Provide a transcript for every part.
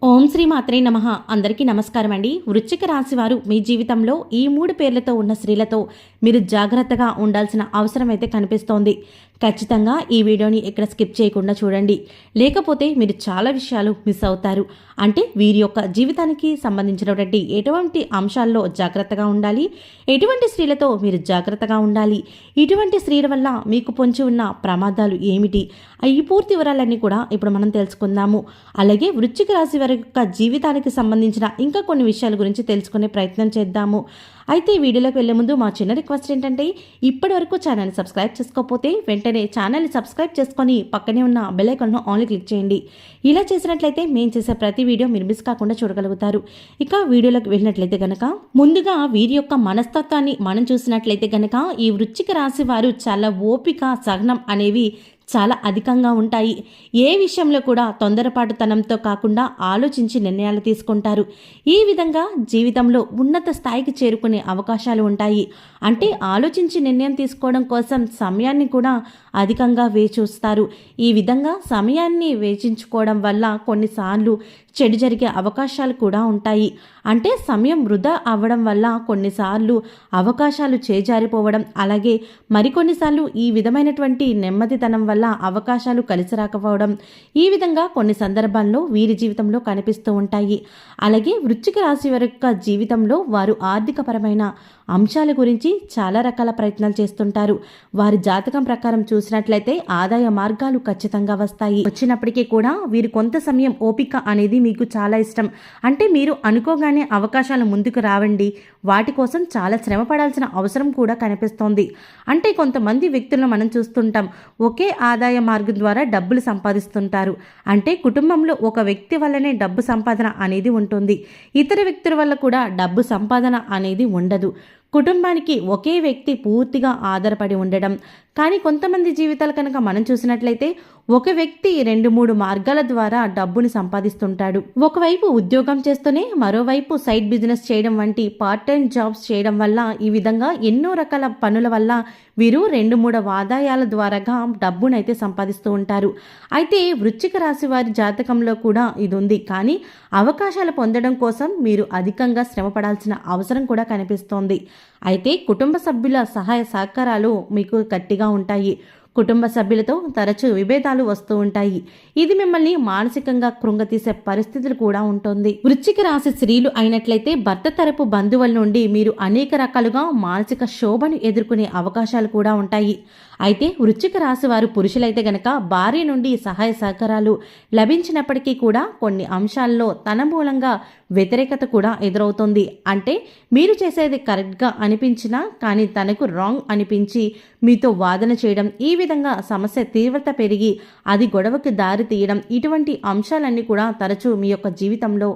ఓం శ్రీ మాత్రే నమః. అందరికీ నమస్కారం అండి. వృశ్చిక రాశి వారు మీ జీవితంలో ఈ 3 పేర్లతో ఉన్న స్త్రీలతో మీరు జాగ్రత్తగా ఉండాల్సిన అవసరం అయితే కనిపిస్తోంది. ఖచ్చితంగా ఈ వీడియోని ఎక్కడ స్కిప్ చేయకుండా చూడండి. లేకపోతే మీరు చాలా విషయాలు మిస్ అవుతారు. అంటే వీరి యొక్క జీవితానికి సంబంధించినటువంటి ఎటువంటి అంశాల్లో జాగ్రత్తగా ఉండాలి, ఎటువంటి స్త్రీలతో మీరు జాగ్రత్తగా ఉండాలి, ఇటువంటి స్త్రీల వల్ల మీకు పొంచి ఉన్న ప్రమాదాలు ఏమిటి, ఈ పూర్తి వివరాలన్నీ కూడా ఇప్పుడు మనం తెలుసుకుందాము. అలాగే వృశ్చిక రాశి వారి యొక్క జీవితానికి సంబంధించిన ఇంకా కొన్ని విషయాల గురించి తెలుసుకునే ప్రయత్నం చేద్దాము. అయితే వీడియోలోకి వెళ్లే ముందు మా చిన్న రిక్వెస్ట్ ఏంటంటే, ఇప్పటి వరకు ఛానల్ని సబ్స్క్రైబ్ చేసుకోకపోతే వెంటనే ఛానల్ని సబ్స్క్రైబ్ చేసుకొని పక్కనే ఉన్న బెల్ ఐకాన్ను ఆన్లో క్లిక్ చేయండి. ఇలా చేసినట్లయితే మేము చేసే ప్రతి వీడియో మీరు మిస్ కాకుండా చూడగలుగుతారు. ఇక వీడియోలోకి వెళ్ళినట్లయితే గనక ముందుగా వీరి యొక్క మనస్తత్వాన్ని మనం చూసినట్లయితే గనక ఈ వృశ్చిక రాశి వారు చాలా ఓపిక, సహనం అనేవి చాలా అధికంగా ఉంటాయి. ఏ విషయంలో కూడా తొందరపాటుతనంతో కాకుండా ఆలోచించి నిర్ణయాలు తీసుకుంటారు. ఈ విధంగా జీవితంలో ఉన్నత స్థాయికి చేరుకునే అవకాశాలు ఉంటాయి. అంటే ఆలోచించి నిర్ణయం తీసుకోవడం కోసం సమయాన్ని కూడా అధికంగా వేచూస్తారు. ఈ విధంగా సమయాన్ని వేచించుకోవడం వల్ల కొన్నిసార్లు చెడు జరిగే అవకాశాలు కూడా ఉంటాయి. అంటే సమయం వృధా అవ్వడం వల్ల కొన్నిసార్లు అవకాశాలు చేజారిపోవడం, అలాగే మరికొన్నిసార్లు ఈ విధమైనటువంటి నెమ్మదితనం వల్ల అవకాశాలు కలిసి రాకపోవడం, ఈ విధంగా కొన్ని సందర్భాల్లో వీరి జీవితంలో కనిపిస్తూ ఉంటాయి. అలాగే వృశ్చిక రాశి వారి యొక్క జీవితంలో వారు ఆర్థికపరమైన అంశాల గురించి చాలా రకాల ప్రయత్నాలు చేస్తుంటారు. వారి జాతకం ప్రకారం చూసినట్లయితే ఆదాయ మార్గాలు ఖచ్చితంగా వస్తాయి. వచ్చినప్పటికీ కూడా వీరు కొంత సమయం ఓపిక అనేది మీకు చాలా ఇష్టం. అంటే మీరు అనుకోగానే అవకాశాలు ముందుకు రావండి, వాటి కోసం చాలా శ్రమ పడాల్సిన అవసరం కూడా కనిపిస్తోంది. అంటే కొంతమంది వ్యక్తులను మనం చూస్తుంటాం, ఒకే ఆదాయ మార్గం ద్వారా డబ్బులు సంపాదిస్తుంటారు. అంటే కుటుంబంలో ఒక వ్యక్తి వల్లనే డబ్బు సంపాదన అనేది ఉంటుంది, ఇతర వ్యక్తుల వల్ల కూడా డబ్బు సంపాదన అనేది ఉండదు. కుటుంబానికి ఒకే వ్యక్తి పూర్తిగా ఆధారపడి ఉండడం. కానీ కొంతమంది జీవితాలు కనుక మనం చూసినట్లయితే ఒక వ్యక్తి 2-3 మార్గాల ద్వారా డబ్బుని సంపాదిస్తుంటాడు. ఒకవైపు ఉద్యోగం చేస్తూనే మరోవైపు సైడ్ బిజినెస్ చేయడం వంటి పార్ట్ టైం జాబ్స్ చేయడం వల్ల, ఈ విధంగా ఎన్నో రకాల పనుల వల్ల వీరు 2-3 ఆదాయాల ద్వారాగా డబ్బునైతే సంపాదిస్తూ ఉంటారు. అయితే వృశ్చిక రాశి వారి జాతకంలో కూడా ఇది ఉంది. కానీ అవకాశాలు పొందడం కోసం మీరు అధికంగా శ్రమ పడాల్సిన అవసరం కూడా కనిపిస్తోంది. అయితే కుటుంబ సభ్యుల సహాయ సహకారాలు మీకు గట్టిగా ఉంటాయి. కుటుంబ సభ్యులతో తరచూ విభేదాలు వస్తూ ఉంటాయి. ఇది మిమ్మల్ని మానసికంగా కృంగతీసే పరిస్థితులు కూడా ఉంటుంది. వృశ్చిక రాశి స్త్రీలు అయినట్లయితే భర్త తరపు బంధువుల నుండి మీరు అనేక రకాలుగా మానసిక శోభను ఎదుర్కొనే అవకాశాలు కూడా ఉంటాయి. అయితే వృశ్చిక రాశి వారు పురుషులైతే గనక భార్య నుండి సహాయ సహకారాలు లభించినప్పటికీ కూడా కొన్ని అంశాల్లో తన మూలంగా వ్యతిరేకత కూడా ఎదురవుతుంది. అంటే మీరు చేసేది కరెక్ట్గా అనిపించినా కానీ తనకు రాంగ్ అనిపించి మీతో వాదన చేయడం, ఈ విధంగా సమస్య తీవ్రత పెరిగి అది గొడవకి దారి తీయడం, ఇటువంటి అంశాలన్నీ కూడా తరచూ మీ యొక్క జీవితంలో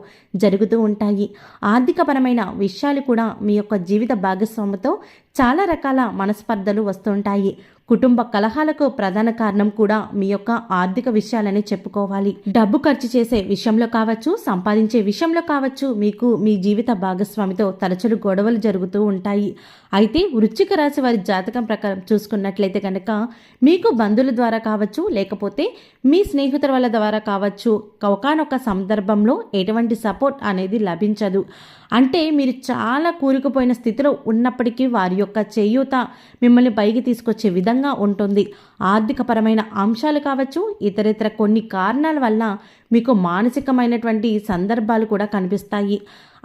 జరుగుతూ ఉంటాయి. ఆర్థికపరమైన విషయాలు కూడా మీ యొక్క జీవిత భాగస్వామితో చాలా రకాల మనస్పర్ధలు వస్తుంటాయి. కుటుంబ కలహాలకు ప్రధాన కారణం కూడా మీ యొక్క ఆర్థిక విషయాలని చెప్పుకోవాలి. డబ్బు ఖర్చు చేసే విషయంలో కావచ్చు, సంపాదించే విషయంలో కావచ్చు, మీకు మీ జీవిత భాగస్వామితో తరచులు గొడవలు జరుగుతూ ఉంటాయి. అయితే వృశ్చిక రాశి వారి జాతకం ప్రకారం చూసుకున్నట్లయితే కనుక మీకు బంధువుల ద్వారా కావచ్చు, లేకపోతే మీ స్నేహితుల వాళ్ళ ద్వారా కావచ్చు, ఒకానొక సందర్భంలో ఎటువంటి సపోర్ట్ అనేది లభించదు. అంటే మీరు చాలా కూరుకుపోయిన స్థితిలో ఉన్నప్పటికీ వారి యొక్క చేయూత మిమ్మల్ని పైకి తీసుకొచ్చే విధంగా ఉంటుంది. ఆర్థికపరమైన అంశాలు కావచ్చు, ఇతరితర కొన్ని కారణాల వల్ల మీకు మానసికమైనటువంటి సందర్భాలు కూడా కనిపిస్తాయి.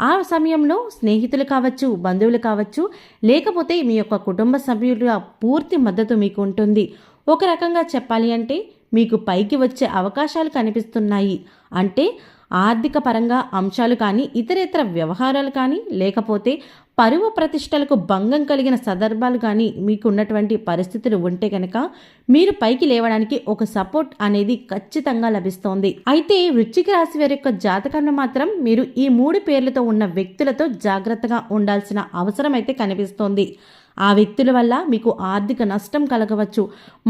ఆ సమయంలో స్నేహితులు కావచ్చు, బంధువులు కావచ్చు, లేకపోతే మీ యొక్క కుటుంబ సభ్యుల పూర్తి మద్దతు మీకు ఉంటుంది. ఒక రకంగా చెప్పాలి అంటే మీకు పైకి వచ్చే అవకాశాలు కనిపిస్తున్నాయి. అంటే ఆర్థిక పరంగా అంశాలు కానీ, ఇతరేతర వ్యవహారాలు కానీ, లేకపోతే పరువు ప్రతిష్టలకు భంగం కలిగిన సందర్భాలు కానీ మీకు ఉన్నటువంటి పరిస్థితులు ఉంటే కనుక మీరు పైకి లేవడానికి ఒక సపోర్ట్ అనేది ఖచ్చితంగా లభిస్తోంది. అయితే వృశ్చిక రాశి వారి యొక్క జాతకాన్ని మాత్రం మీరు ఈ 3 పేర్లతో ఉన్న వ్యక్తులతో జాగ్రత్తగా ఉండాల్సిన అవసరం అయితే కనిపిస్తోంది. ఆ వ్యక్తుల వల్ల మీకు ఆర్థిక నష్టం కలగవచ్చు,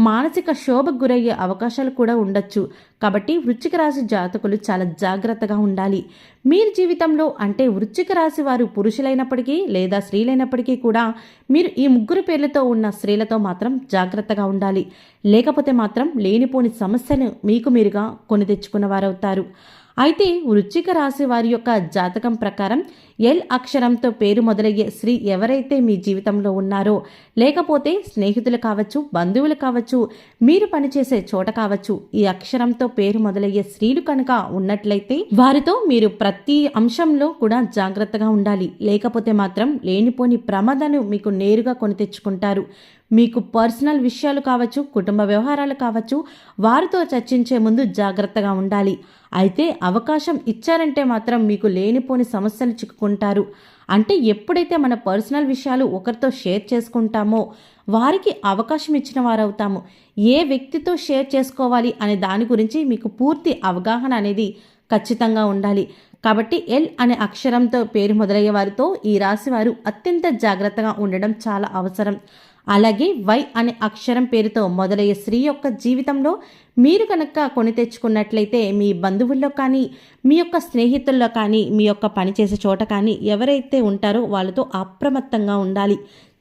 మానసిక శోభకు గురయ్యే అవకాశాలు కూడా ఉండొచ్చు. కాబట్టి వృశ్చిక రాశి జాతకులు చాలా జాగ్రత్తగా ఉండాలి. మీరు జీవితంలో అంటే వృశ్చిక రాశి వారు పురుషులైనప్పటికీ లేదా స్త్రీలైనప్పటికీ కూడా మీరు ఈ 3 పేర్లతో ఉన్న స్త్రీలతో మాత్రం జాగ్రత్తగా ఉండాలి. లేకపోతే మాత్రం లేనిపోని సమస్యను మీకు మీరుగా కొని తెచ్చుకున్న వారవుతారు. అయితే వృశ్చిక రాశి వారి యొక్క జాతకం ప్రకారం ఎల్ అక్షరంతో పేరు మొదలయ్యే స్త్రీ ఎవరైతే మీ జీవితంలో ఉన్నారో, లేకపోతే స్నేహితులు కావచ్చు, బంధువులు కావచ్చు, మీరు పనిచేసే చోట కావచ్చు, ఈ అక్షరంతో పేరు మొదలయ్యే స్త్రీలు కనుక ఉన్నట్లయితే వారితో మీరు ప్రతి అంశంలో కూడా జాగ్రత్తగా ఉండాలి. లేకపోతే మాత్రం లేనిపోని ప్రమాదాలు మీకు నేరుగా కొని తెచ్చుకుంటారు. మీకు పర్సనల్ విషయాలు కావచ్చు, కుటుంబ వ్యవహారాలు కావచ్చు, వారితో చర్చించే ముందు జాగ్రత్తగా ఉండాలి. అయితే అవకాశం ఇచ్చారంటే మాత్రం మీకు లేనిపోని సమస్యలు చిక్కుకుంటారు. అంటే ఎప్పుడైతే మన పర్సనల్ విషయాలు ఒకరితో షేర్ చేసుకుంటామో వారికి అవకాశం ఇచ్చిన వారవుతాము. ఏ వ్యక్తితో షేర్ చేసుకోవాలి అనే దాని గురించి మీకు పూర్తి అవగాహన అనేది ఖచ్చితంగా ఉండాలి. కాబట్టి ఎల్ అనే అక్షరంతో పేరు మొదలయ్యే వారితో ఈ రాశి వారు అత్యంత జాగ్రత్తగా ఉండడం చాలా అవసరం. అలాగే వై అనే అక్షరం పేరుతో మొదలయ్యే స్త్రీ యొక్క జీవితంలో మీరు కనుక కొని తెచ్చుకున్నట్లయితే మీ బంధువుల్లో కానీ, మీ యొక్క స్నేహితుల్లో కానీ, మీ యొక్క పనిచేసే చోట కానీ ఎవరైతే ఉంటారో వాళ్ళతో అప్రమత్తంగా ఉండాలి.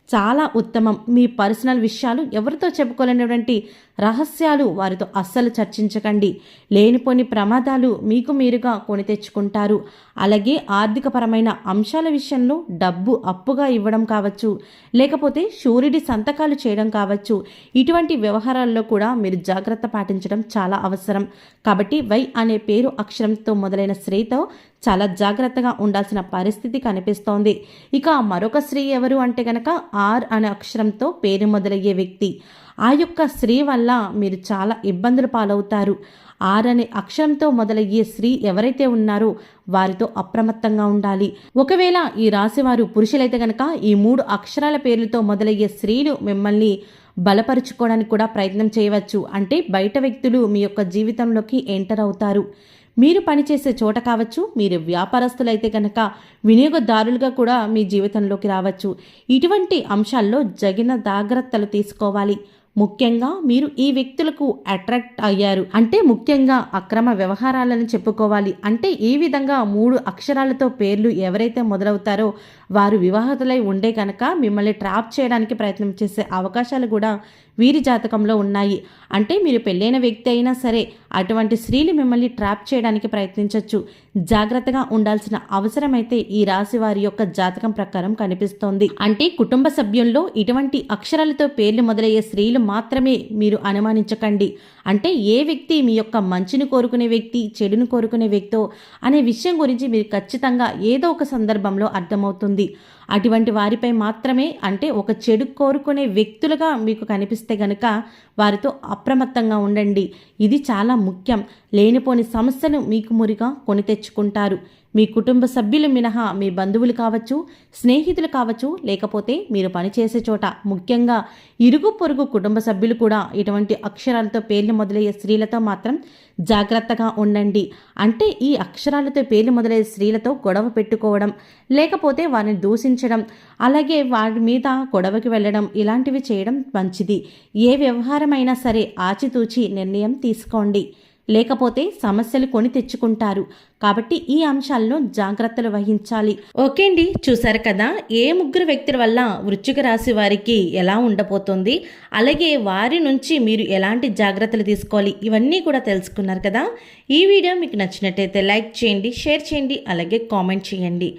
చాలా ఉత్తమం. మీ పర్సనల్ విషయాలు ఎవరితో చెప్పుకోలేనటువంటి రహస్యాలు వారితో అస్సలు చర్చించకండి. లేనిపోని ప్రమాదాలు మీకు మీరుగా కొని తెచ్చుకుంటారు. అలాగే ఆర్థికపరమైన అంశాల విషయంలో డబ్బు అప్పుగా ఇవ్వడం కావచ్చు, లేకపోతే సూర్యుడి సంతకాలు చేయడం కావచ్చు, ఇటువంటి వ్యవహారాల్లో కూడా మీరు జాగ్రత్త పాటించడం చాలా అవసరం. కాబట్టి వై అనే పేరు అక్షరంతో మొదలైన స్త్రీతో చాలా జాగ్రత్తగా ఉండాల్సిన పరిస్థితి కనిపిస్తోంది. ఇక మరొక స్త్రీ ఎవరు అంటే గనక ఆర్ అనే అక్షరంతో పేరు మొదలయ్యే వ్యక్తి. ఆ యొక్క స్త్రీ వల్ల మీరు చాలా ఇబ్బందులు పాలవుతారు. ఆర్ అనే అక్షరంతో మొదలయ్యే స్త్రీ ఎవరైతే ఉన్నారో వారితో అప్రమత్తంగా ఉండాలి. ఒకవేళ ఈ రాశివారు పురుషులైతే గనక ఈ 3 అక్షరాల పేర్లతో మొదలయ్యే స్త్రీలు మిమ్మల్ని బలపరుచుకోవడానికి కూడా ప్రయత్నం చేయవచ్చు. అంటే బయట వ్యక్తులు మీ యొక్క జీవితంలోకి ఎంటర్ అవుతారు. మీరు పనిచేసే చోట కావచ్చు, మీరు వ్యాపారస్తులైతే కనుక వినియోగదారులుగా కూడా మీ జీవితంలోకి రావచ్చు. ఇటువంటి అంశాల్లో జగిన జాగ్రత్తలు తీసుకోవాలి. ముఖ్యంగా మీరు ఈ వ్యక్తులకు అట్రాక్ట్ అయ్యారు అంటే ముఖ్యంగా అక్రమ వ్యవహారాలను చెప్పుకోవాలి. అంటే ఈ విధంగా 3 అక్షరాలతో పేర్లు ఎవరైతే మొదలవుతారో వారు వివాహితులై ఉండే కనుక మిమ్మల్ని ట్రాప్ చేయడానికి ప్రయత్నం చేసే అవకాశాలు కూడా వీరి జాతకంలో ఉన్నాయి. అంటే మీరు పెళ్ళైన వ్యక్తి అయినా సరే అటువంటి స్త్రీలు మిమ్మల్ని ట్రాప్ చేయడానికి ప్రయత్నించవచ్చు. జాగ్రత్తగా ఉండాల్సిన అవసరమైతే ఈ రాశి వారి యొక్క జాతకం ప్రకారం కనిపిస్తోంది. అంటే కుటుంబ సభ్యుల్లో ఇటువంటి అక్షరాలతో పేర్లు మొదలయ్యే స్త్రీలు మాత్రమే మీరు అనుమానించకండి. అంటే ఏ వ్యక్తి మీ యొక్క మంచిని కోరుకునే వ్యక్తి, చెడును కోరుకునే వ్యక్తో అనే విషయం గురించి మీరు ఖచ్చితంగా ఏదో ఒక సందర్భంలో అర్థమవుతుంది. అటువంటి వారిపై మాత్రమే అంటే ఒక చెడు కోరుకునే వ్యక్తులుగా మీకు కనిపిస్తే గనుక వారితో అప్రమత్తంగా ఉండండి. ఇది చాలా ముఖ్యం. లేనిపోని సమస్యను మీకు మురిగా కొని తెచ్చుకుంటారు. మీ కుటుంబ సభ్యులు మినహా మీ బంధువులు కావచ్చు, స్నేహితులు కావచ్చు, లేకపోతే మీరు పనిచేసే చోట ముఖ్యంగా ఇరుగు పొరుగు కుటుంబ సభ్యులు కూడా ఇటువంటి అక్షరాలతో పేర్లు మొదలయ్యే స్త్రీలతో మాత్రం జాగ్రత్తగా ఉండండి. అంటే ఈ అక్షరాలతో పేర్లు మొదలయ్యే స్త్రీలతో గొడవ పెట్టుకోవడం, లేకపోతే వారిని దూషించడం, అలాగే వారి మీద గొడవకి వెళ్ళడం ఇలాంటివి చేయడం మంచిది. ఏ వ్యవహారమైనా సరే ఆచితూచి నిర్ణయం తీసుకోండి. లేకపోతే సమస్యలు కొని తెచ్చుకుంటారు. కాబట్టి ఈ అంశాలను జాగ్రత్తలు వహించాలి. ఓకే అండి, చూసారు కదా ఏ 3 వ్యక్తుల వల్ల వృశ్చిక రాశి వారికి ఎలా ఉండబోతోంది, అలాగే వారి నుంచి మీరు ఎలాంటి జాగ్రత్తలు తీసుకోవాలి, ఇవన్నీ కూడా తెలుసుకున్నారు కదా. ఈ వీడియో మీకు నచ్చినట్టయితే లైక్ చేయండి, షేర్ చేయండి, అలాగే కామెంట్ చేయండి.